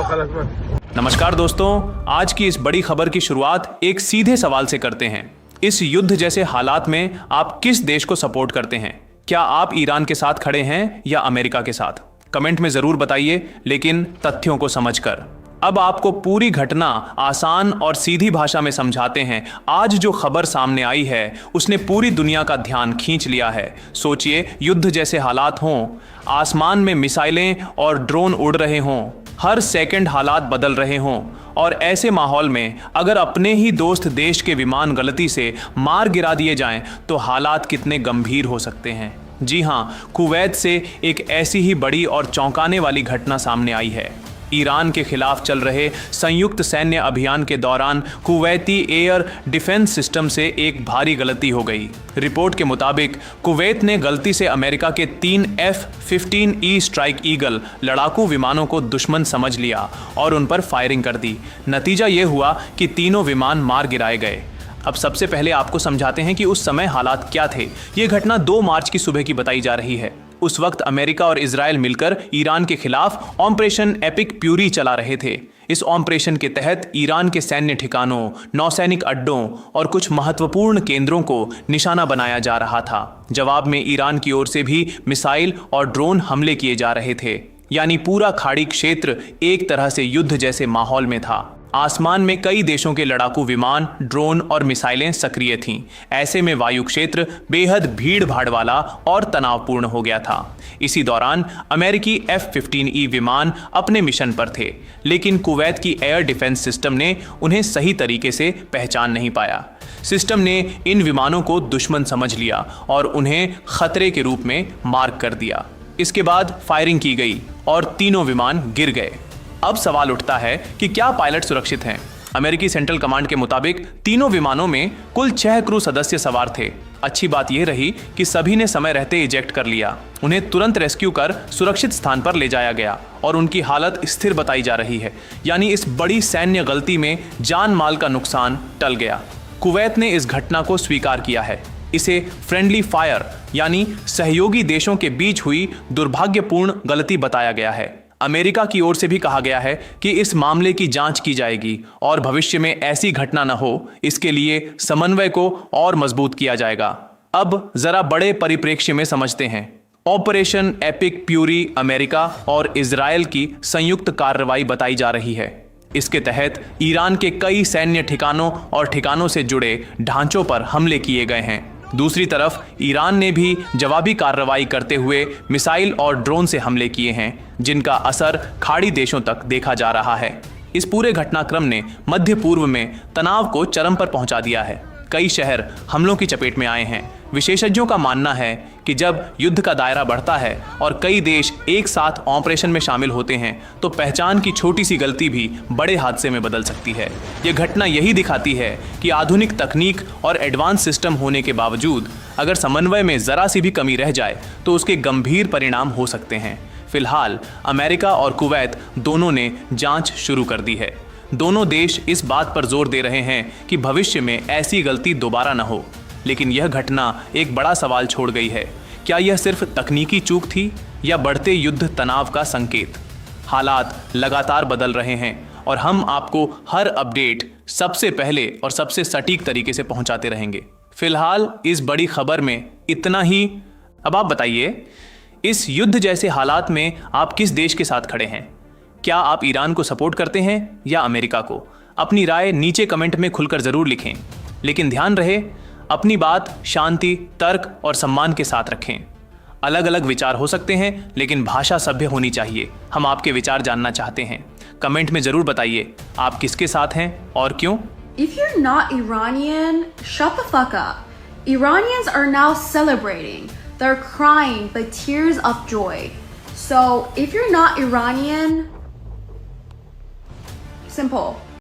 नमस्कार दोस्तों, आज की इस बड़ी खबर की शुरुआत एक सीधे सवाल से करते हैं। इस युद्ध जैसे हालात में आप किस देश को सपोर्ट करते हैं? क्या आप ईरान के साथ खड़े हैं या अमेरिका के साथ? कमेंट में जरूर बताइए, लेकिन तथ्यों को समझकर। अब आपको पूरी घटना आसान और सीधी भाषा में समझाते हैं। आज जो खबर सामने आई है उसने पूरी दुनिया का ध्यान खींच लिया है। सोचिए, युद्ध जैसे हालात हों, आसमान में मिसाइलें और ड्रोन उड़ रहे हों, हर सेकंड हालात बदल रहे हों, और ऐसे माहौल में अगर अपने ही दोस्त देश के विमान गलती से मार गिरा दिए जाएं तो हालात कितने गंभीर हो सकते हैं। जी हाँ, कुवैत से एक ऐसी ही बड़ी और चौंकाने वाली घटना सामने आई है। ईरान के खिलाफ चल रहे संयुक्त सैन्य अभियान के दौरान कुवैती एयर डिफेंस सिस्टम से एक भारी गलती हो गई। रिपोर्ट के मुताबिक कुवैत ने गलती से अमेरिका के 3 F-15E स्ट्राइक ईगल लड़ाकू विमानों को दुश्मन समझ लिया और उन पर फायरिंग कर दी। नतीजा ये हुआ कि तीनों विमान मार गिराए गए। अब सबसे पहले आपको समझाते हैं कि उस समय हालात क्या थे। ये घटना 2 मार्च की सुबह की बताई जा रही है। उस वक्त अमेरिका और इजराइल मिलकर ईरान के खिलाफ ऑपरेशन एपिक प्यूरी चला रहे थे। इस ऑपरेशन के तहत ईरान के सैन्य ठिकानों, नौसैनिक अड्डों और कुछ महत्वपूर्ण केंद्रों को निशाना बनाया जा रहा था। जवाब में ईरान की ओर से भी मिसाइल और ड्रोन हमले किए जा रहे थे। यानी पूरा खाड़ी क्षेत्र एक तरह से युद्ध जैसे माहौल में था। आसमान में कई देशों के लड़ाकू विमान, ड्रोन और मिसाइलें सक्रिय थीं। ऐसे में वायु क्षेत्र बेहद भीड़ भाड़ वाला और तनावपूर्ण हो गया था। इसी दौरान अमेरिकी F-15E विमान अपने मिशन पर थे, लेकिन कुवैत की एयर डिफेंस सिस्टम ने उन्हें सही तरीके से पहचान नहीं पाया। सिस्टम ने इन विमानों को दुश्मन समझ लिया और उन्हें खतरे के रूप में मार्क कर दिया। इसके बाद फायरिंग की गई और तीनों विमान गिर गए। अब सवाल उठता है कि क्या पायलट सुरक्षित हैं? अमेरिकी सेंट्रल कमांड के मुताबिक तीनों विमानों में कुल 6 क्रू सदस्य सवार थे। अच्छी बात यह रही कि सभी ने समय रहते इजेक्ट कर लिया। उन्हें तुरंत रेस्क्यू कर सुरक्षित स्थान पर ले जाया गया और उनकी हालत स्थिर बताई जा रही है। यानी इस बड़ी सैन्य गलती में जान माल का नुकसान टल गया। कुवैत ने इस घटना को स्वीकार किया है। इसे फ्रेंडली फायर यानी सहयोगी देशों के बीच हुई दुर्भाग्यपूर्ण गलती बताया गया है। अमेरिका की ओर से भी कहा गया है कि इस मामले की जांच की जाएगी और भविष्य में ऐसी घटना न हो, इसके लिए समन्वय को और मजबूत किया जाएगा। अब जरा बड़े परिप्रेक्ष्य में समझते हैं। ऑपरेशन एपिक प्यूरी अमेरिका और इजराइल की संयुक्त कार्रवाई बताई जा रही है। इसके तहत ईरान के कई सैन्य ठिकानों और ठिकानों से जुड़े ढांचों पर हमले किए गए हैं। दूसरी तरफ ईरान ने भी जवाबी कार्रवाई करते हुए मिसाइल और ड्रोन से हमले किए हैं, जिनका असर खाड़ी देशों तक देखा जा रहा है। इस पूरे घटनाक्रम ने मध्य पूर्व में तनाव को चरम पर पहुंचा दिया है। कई शहर हमलों की चपेट में आए हैं। विशेषज्ञों का मानना है कि जब युद्ध का दायरा बढ़ता है और कई देश एक साथ ऑपरेशन में शामिल होते हैं तो पहचान की छोटी सी गलती भी बड़े हादसे में बदल सकती है। यह घटना यही दिखाती है कि आधुनिक तकनीक और एडवांस सिस्टम होने के बावजूद अगर समन्वय में जरा सी भी कमी रह जाए तो उसके गंभीर परिणाम हो सकते हैं। फिलहाल अमेरिका और कुवैत दोनों ने जांच शुरू कर दी है। दोनों देश इस बात पर जोर दे रहे हैं कि भविष्य में ऐसी गलती दोबारा न हो। लेकिन यह घटना एक बड़ा सवाल छोड़ गई है। क्या यह सिर्फ तकनीकी चूक थी या बढ़ते युद्ध तनाव का संकेत? हालात लगातार बदल रहे हैं और हम आपको हर अपडेट सबसे पहले और सबसे सटीक तरीके से पहुंचाते रहेंगे। फिलहाल इस बड़ी खबर में इतना ही। अब आप बताइए, इस युद्ध जैसे हालात में आप किस देश के साथ खड़े हैं? क्या आप ईरान को सपोर्ट करते हैं या अमेरिका को? अपनी राय नीचे कमेंट में खुलकर जरूर लिखें। लेकिन ध्यान रहे, अपनी बात शांति, तर्क और सम्मान के साथ रखें। अलग अलग विचार हो सकते हैं, लेकिन भाषा सभ्य होनी चाहिए। हम आपके विचार जानना चाहते हैं। कमेंट में जरूर बताइए आप किसके साथ हैं और क्यों। If you're not Iranian, shut the fuck up. Iranians are now celebrating. They're crying by tears of joy. So if you're not Iranian, simple.